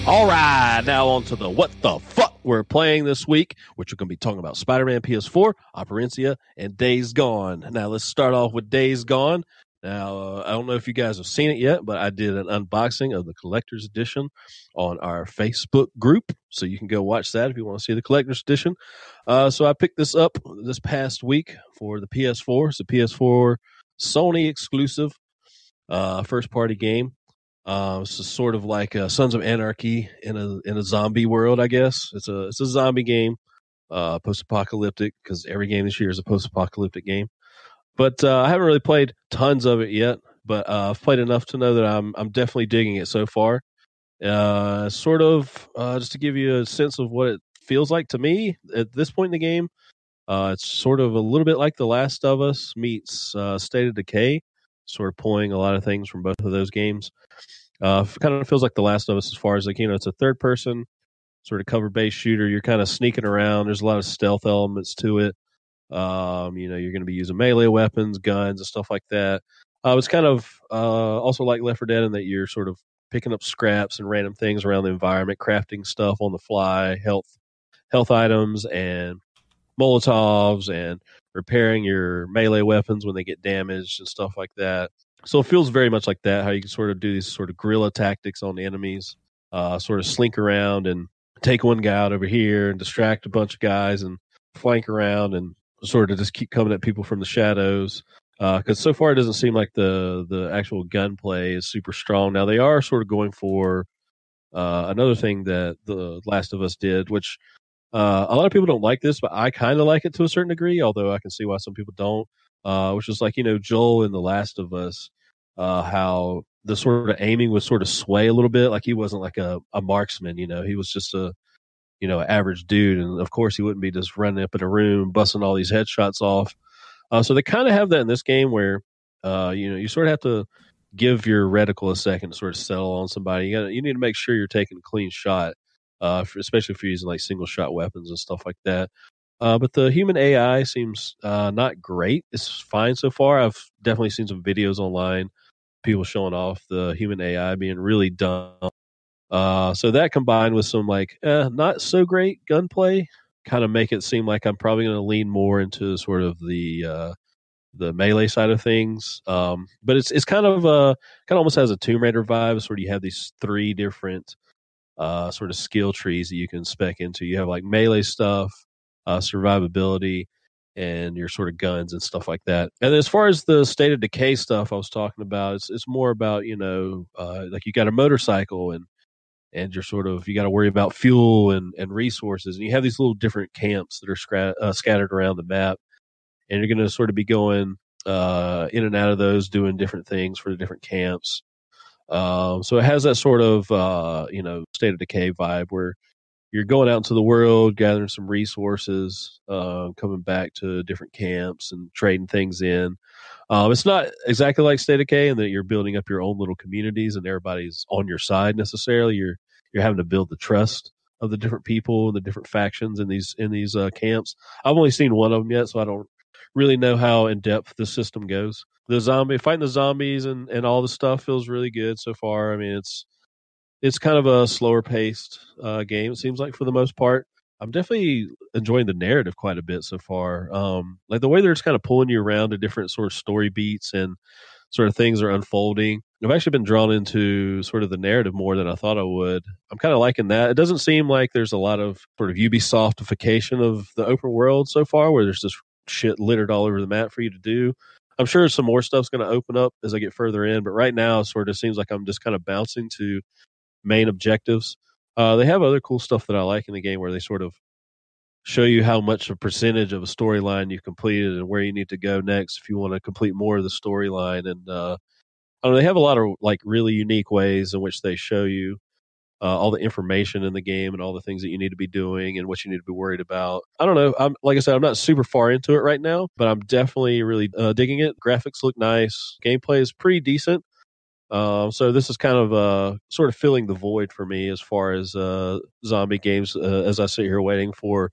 All right, now on to the what the fuck we're playing this week, which we're going to be talking about Spider-Man PS4, Operencia, and Days Gone. Now, let's start off with Days Gone. Now, I don't know if you guys have seen it yet, but I did an unboxing of the Collector's Edition on our Facebook group, so you can go watch that if you want to see the Collector's Edition. So I picked this up this past week for the PS4. It's a PS4 Sony exclusive first-party game. It's sort of like Sons of Anarchy in a zombie world, I guess. It's a zombie game, post-apocalyptic, because every game this year is a post-apocalyptic game. But I haven't really played tons of it yet, but I've played enough to know that I'm definitely digging it so far. Sort of just to give you a sense of what it feels like to me at this point in the game. It's sort of a little bit like The Last of Us meets State of Decay, sort of pulling a lot of things from both of those games. Kind of feels like The Last of Us as far as like, it's a third person sort of cover based shooter. You're kind of sneaking around. There's a lot of stealth elements to it. You're going to be using melee weapons, guns, and stuff like that. It's kind of also like Left 4 Dead in that you're sort of picking up scraps and random things around the environment, crafting stuff on the fly, health items and Molotovs, and repairing your melee weapons when they get damaged and stuff like that. So it feels very much like that, how you can sort of do these sort of guerrilla tactics on the enemies, sort of slink around and take one guy out over here and distract a bunch of guys and flank around and sort of just keep coming at people from the shadows. Because so far it doesn't seem like the actual gunplay is super strong. Now they are sort of going for another thing that The Last of Us did, which a lot of people don't like this, but I kind of like it to a certain degree, although I can see why some people don't. Which is like, Joel in The Last of Us, how the sort of aiming would sort of sway a little bit. Like he wasn't like a marksman, he was just a, average dude. And of course he wouldn't be just running up in a room, busting all these headshots off. So they kind of have that in this game where, you sort of have to give your reticle a second to sort of settle on somebody. You need to make sure you're taking a clean shot, especially if you're using like single shot weapons and stuff like that. But the human AI seems not great. It's fine so far. I've definitely seen some videos online, people showing off the human AI being really dumb. So that combined with some like not so great gunplay kind of make it seem like I'm probably going to lean more into sort of the melee side of things. But it's kind of almost has a Tomb Raider vibe. Sort of you have these three different sort of skill trees that you can spec into. You have like melee stuff, survivability, and your sort of guns and stuff like that. And as far as the State of Decay stuff I was talking about, it's more about, like you got a motorcycle and you're sort of, you got to worry about fuel and resources. And you have these little different camps that are scattered around the map. And you're going to sort of be going in and out of those, doing different things for the different camps. So it has that sort of, State of Decay vibe where you're going out into the world, gathering some resources, coming back to different camps and trading things in. It's not exactly like State of Decay in that you're building up your own little communities and everybody's on your side necessarily. You're having to build the trust of the different people and the different factions in these camps. I've only seen one of them yet, so I don't really know how in depth the system goes. Fighting the zombies and all the stuff feels really good so far. I mean, it's kind of a slower paced game, it seems like, for the most part. I'm definitely enjoying the narrative quite a bit so far. Like the way they're just kind of pulling you around to different sort of story beats and sort of things are unfolding. I've actually been drawn into sort of the narrative more than I thought I would. I'm kind of liking that. It doesn't seem like there's a lot of sort of Ubisoftification of the open world so far, where there's just shit littered all over the map for you to do. I'm sure some more stuff's going to open up as I get further in, but right now it sort of seems like I'm just kind of bouncing to main objectives. They have other cool stuff that I like in the game where they sort of show you how much a percentage of a storyline you've completed and where you need to go next if you want to complete more of the storyline. And I don't know, they have a lot of like really unique ways in which they show you all the information in the game and all the things that you need to be doing and what you need to be worried about. I don't know. Like I said, I'm not super far into it right now, but I'm definitely really digging it. Graphics look nice. Gameplay is pretty decent. So this is kind of sort of filling the void for me as far as zombie games as I sit here waiting for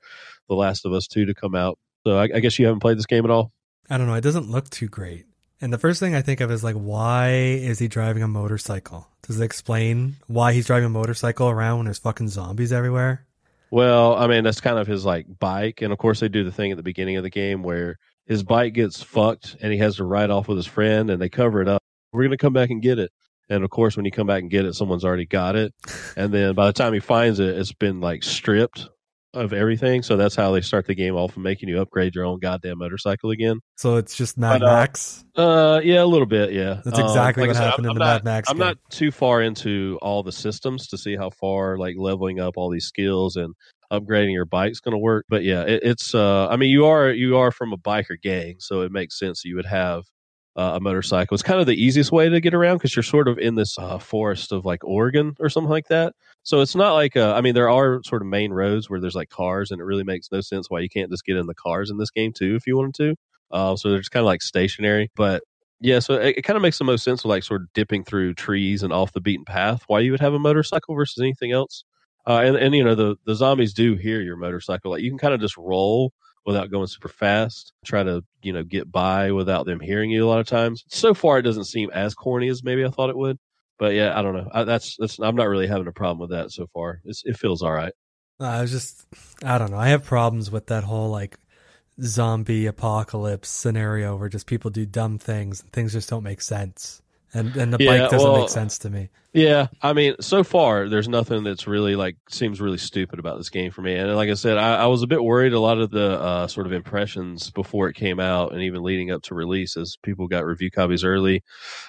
The Last of Us 2 to come out. So I guess you haven't played this game at all? I don't know. It doesn't look too great. And the first thing I think of is like, why is he driving a motorcycle? Does it explain why he's driving a motorcycle around when there's fucking zombies everywhere? Well, I mean, that's kind of his like bike, and of course they do the thing at the beginning of the game where his bike gets fucked and he has to ride off with his friend, and they cover it up. We're gonna come back and get it, and of course when you come back and get it, someone's already got it, and then by the time he finds it, it's been like stripped of everything. So that's how they start the game off, and making you upgrade your own goddamn motorcycle again. So it's just Mad But Max? yeah, a little bit, yeah. That's exactly Like I what said, happened in the Mad Max I'm game. not too far into all the systems to see how far like leveling up all these skills and upgrading your bike's going to work. But yeah, it's. I mean, you are from a biker gang, so it makes sense that you would have a motorcycle. It's kind of the easiest way to get around because you're sort of in this forest of like Oregon or something like that. So it's not like I mean, there are sort of main roads where there's like cars, and it really makes no sense why you can't just get in the cars in this game too if you wanted to. So they're just kind of like stationary. But yeah, so it kind of makes the most sense of like sort of dipping through trees and off the beaten path why you would have a motorcycle versus anything else. And you know, the zombies do hear your motorcycle. Like you can kind of just roll without going super fast, try to, you know, get by without them hearing you a lot of times. So far, it doesn't seem as corny as maybe I thought it would. But yeah, I don't know. That's I'm not really having a problem with that so far. It feels all right. I don't know. I have problems with that whole like zombie apocalypse scenario where just people do dumb things and things just don't make sense. And the bike doesn't make sense to me. Yeah, I mean, so far there's nothing that's really like seems really stupid about this game for me. And like I said, I was a bit worried. A lot of the sort of impressions before it came out and even leading up to release, as people got review copies early,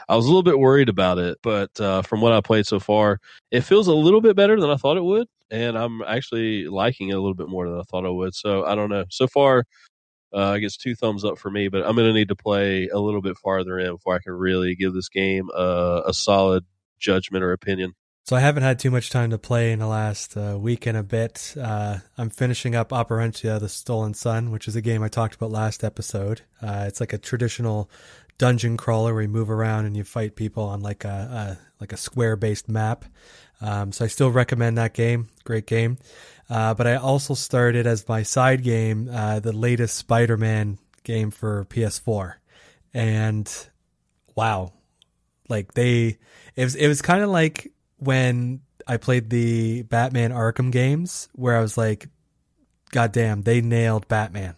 I was a little bit worried about it. But from what I played so far, it feels a little bit better than I thought it would, and I'm actually liking it a little bit more than I thought I would. So I don't know. So far, I guess 2 thumbs up for me, but I'm going to need to play a little bit farther in before I can really give this game a solid judgment or opinion. So I haven't had too much time to play in the last week and a bit. I'm finishing up Operentia, The Stolen Sun, which is a game I talked about last episode. It's like a traditional dungeon crawler where you move around and you fight people on like a square-based map. So I still recommend that game. Great game. But I also started as my side game the latest Spider-Man game for PS4, and wow, like it was kind of like when I played the Batman Arkham games, where I was like, God damn, they nailed Batman.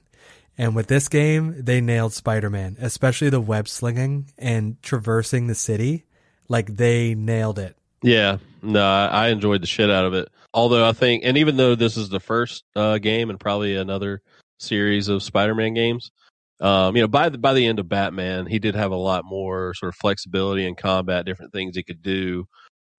And with this game, they nailed Spider-Man, especially the web slinging and traversing the city. Like they nailed it. Yeah, no, I enjoyed the shit out of it. Although I think, and even though this is the first game and probably another series of Spider-Man games, you know, by the end of Batman, he did have a lot more sort of flexibility in combat, different things he could do,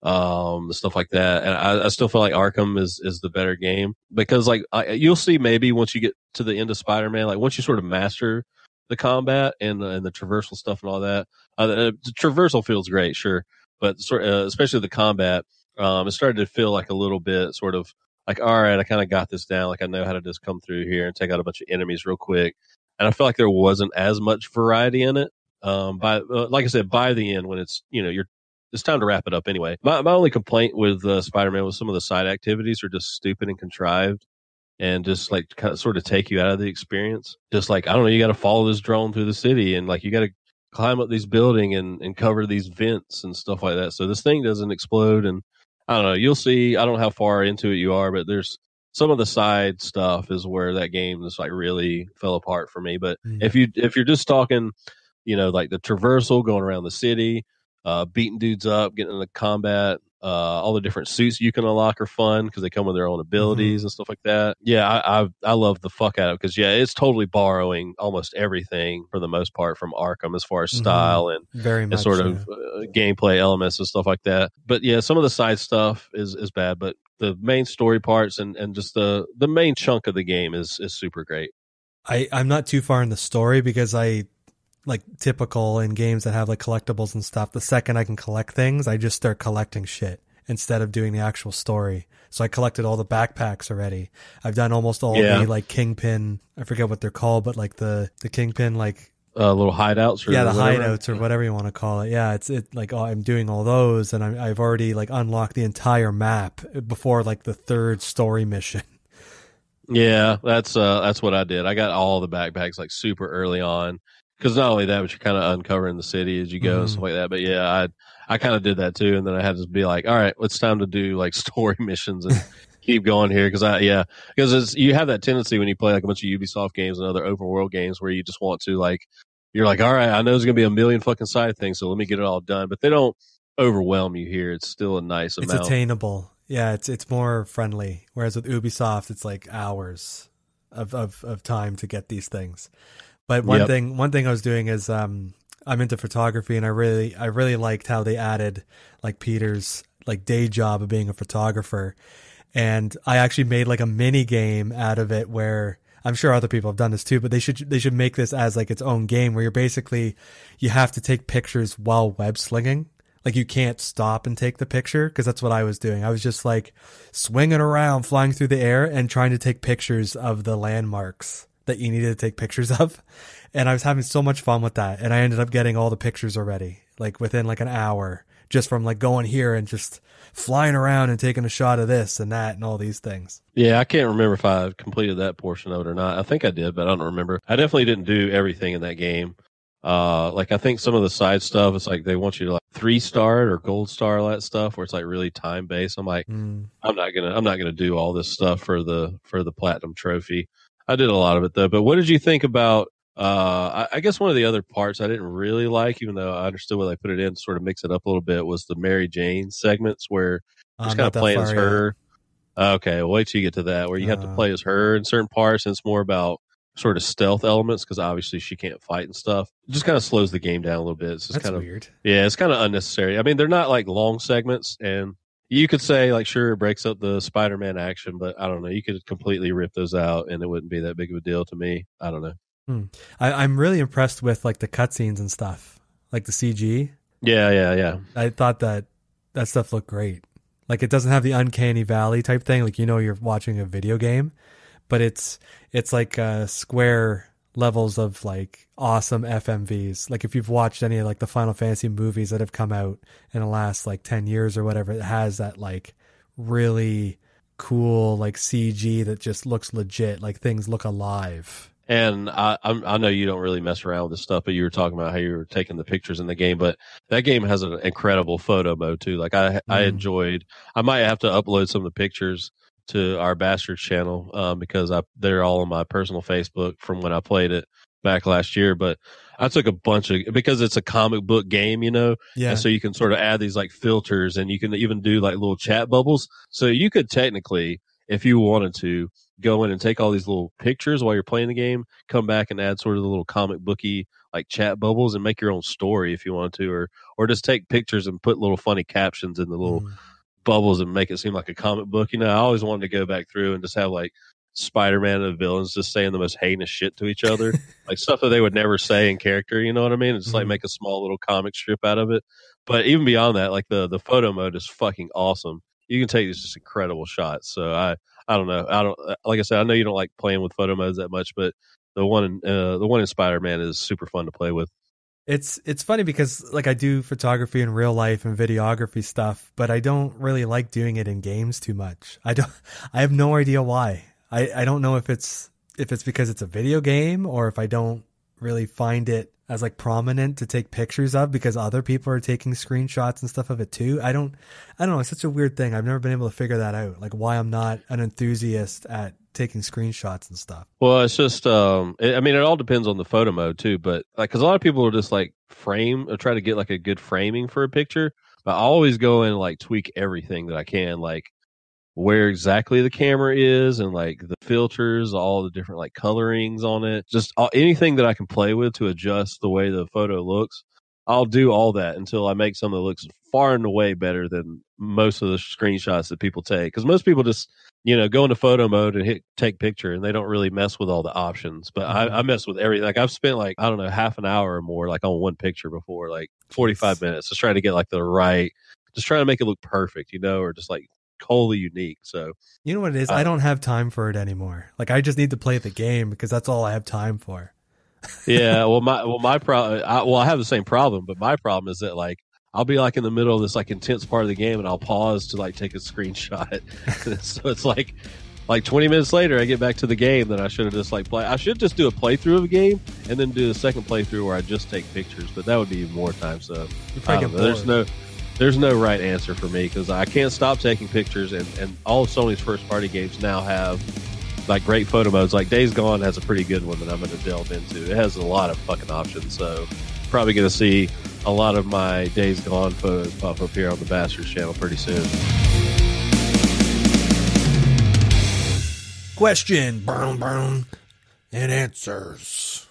stuff like that. And I still feel like Arkham is the better game because, like, you'll see maybe once you get to the end of Spider-Man, like once you sort of master the combat and the traversal stuff and all that, the traversal feels great, sure. But especially the combat, it started to feel like a little bit sort of like, all right, I kind of got this down. Like I know how to just come through here and take out a bunch of enemies real quick. And I feel like there wasn't as much variety in it. Like I said, by the end, when it's, you know, it's time to wrap it up anyway. My only complaint with Spider-Man was some of the side activities are just stupid and contrived, and just like kind of sort of take you out of the experience. Just like, I don't know, you got to follow this drone through the city, and like you got to climb up these building and cover these vents and stuff like that. So this thing doesn't explode. And I don't know, you'll see, I don't know how far into it you are, but there's some of the side stuff is where that game just like really fell apart for me. But if you're just talking, you know, like the traversal, going around the city, beating dudes up, getting into combat, all the different suits you can unlock are fun because they come with their own abilities and stuff like that. Yeah, I love the fuck out of it because, yeah, it's totally borrowing almost everything for the most part from Arkham as far as style and, very much, and sort of gameplay elements and stuff like that. But yeah, some of the side stuff is bad, but the main story parts and just the main chunk of the game is super great. I'm not too far in the story because like typical in games that have like collectibles and stuff, the second I can collect things, I just start collecting shit instead of doing the actual story. So I collected all the backpacks already. I've done almost all the like Kingpin, I forget what they're called, but like the Kingpin, like little hideouts or the hideouts or whatever you want to call it. Yeah, it's like, oh, I'm doing all those, and I've already like unlocked the entire map before like the third story mission. Yeah, that's what I did. I got all the backpacks like super early on. Because not only that, but you're kind of uncovering the city as you go and stuff like that. But yeah, I kind of did that too, and then I had to be like, all right, it's time to do like story missions and keep going here because you have that tendency when you play like a bunch of Ubisoft games and other open world games where you just want to like you're like, all right, I know there's gonna be a million fucking side things, so let me get it all done. But they don't overwhelm you here. It's still a nice amount. It's attainable. Yeah, it's more friendly. Whereas with Ubisoft, it's like hours of time to get these things. But one thing I was doing is I'm into photography, and I really liked how they added like Peter's like day job of being a photographer. And I actually made like a mini game out of it where I'm sure other people have done this too, but they should make this as like its own game where you have to take pictures while web slinging. Like you can't stop and take the picture, because that's what I was doing. I was just like swinging around, flying through the air and trying to take pictures of the landmarks that you needed to take pictures of. And I was having so much fun with that. And I ended up getting all the pictures already, like within like an hour, just from like going here and just flying around and taking a shot of this and that and all these things. Yeah, I can't remember if I completed that portion of it or not. I think I did, but I don't remember. I definitely didn't do everything in that game. Like I think some of the side stuff, it's like they want you to like 3-star or gold star, all that stuff where it's like really time based. I'm like, I'm not gonna do all this stuff for the platinum trophy. I did a lot of it though. But what did you think about? I guess one of the other parts I didn't really like, even though I understood why they put it in to sort of mix it up a little bit, was the Mary Jane segments where just kind of playing as her. Okay, well, wait till you get to that where you have to play as her in certain parts, and it's more about sort of stealth elements because obviously she can't fight and stuff. It just kind of slows the game down a little bit. It's just That's kind of weird. Yeah, it's kind of unnecessary. I mean, they're not like long segments, and you could say like, sure, it breaks up the Spider-Man action, but I don't know. You could completely rip those out, and it wouldn't be that big of a deal to me. I don't know. I'm really impressed with like the cutscenes and stuff, like the CG. Yeah. I thought that stuff looked great. Like it doesn't have the uncanny valley type thing, like you're watching a video game, but it's like square levels of like awesome FMVs. Like if you've watched any of like the Final Fantasy movies that have come out in the last like 10 years or whatever, it has that like really cool like CG that just looks legit, like things look alive. And I know you don't really mess around with this stuff, but you were talking about how you were taking the pictures in the game. But that game has an incredible photo mode too. Like I enjoyed. I might have to upload some of the pictures to our Bastards channel because they're all on my personal Facebook from when I played it back last year. But I took a bunch of, because it's a comic book game, yeah. And so you can sort of add these like filters, and you can even do like little chat bubbles. So you could technically, if you wanted to, go in and take all these little pictures while you're playing the game, come back and add sort of the little comic booky like chat bubbles and make your own story if you want to, or just take pictures and put little funny captions in the little bubbles and make it seem like a comic book. I always wanted to go back through and just have like Spider-Man and the villains just saying the most heinous shit to each other, like stuff that they would never say in character. You know what I mean? It's just like make a small little comic strip out of it. But even beyond that, like the photo mode is fucking awesome. You can take these just incredible shots. So I don't know. Like I said, I know you don't like playing with photo modes that much, but the one in Spider-Man is super fun to play with. It's funny because like I do photography in real life and videography stuff, but I don't really like doing it in games too much. I have no idea why. I don't know if it's because it's a video game, or if I don't really find it as like prominent to take pictures of because other people are taking screenshots and stuff of it too. I don't know. It's such a weird thing. I've never been able to figure that out. Like why I'm not an enthusiast at taking screenshots and stuff. Well, it's just, it all depends on the photo mode too, but like, cause a lot of people will just like frame or try to get like a good framing for a picture, but I always go in and like tweak everything that I can, like where exactly the camera is and like the filters, all the different like colorings on it, just anything that I can play with to adjust the way the photo looks. I'll do all that until I make something that looks far and away better than most of the screenshots that people take. Because most people just, go into photo mode and hit take picture, and they don't really mess with all the options. But I mess with everything. Like I've spent like, I don't know, half an hour or more like on one picture before, like 45 minutes, just trying to get like just trying to make it look perfect, or just like wholly unique. So you know what it is? I don't have time for it anymore. Like I just need to play the game because that's all I have time for. Yeah, my problem. I have the same problem, but my problem is that like I'll be like in the middle of this like intense part of the game, and I'll pause to like take a screenshot. So it's like 20 minutes later, I get back to the game that I should have just like play. I should just do a playthrough of a game and then do a second playthrough where I just take pictures, but that would be even more time. So there's no. There's no right answer for me because I can't stop taking pictures, and all of Sony's first-party games now have like great photo modes. Like Days Gone has a pretty good one that I'm going to delve into. It has a lot of fucking options, so probably going to see a lot of my Days Gone photos pop up here on the Bastards channel pretty soon. Question, and answers.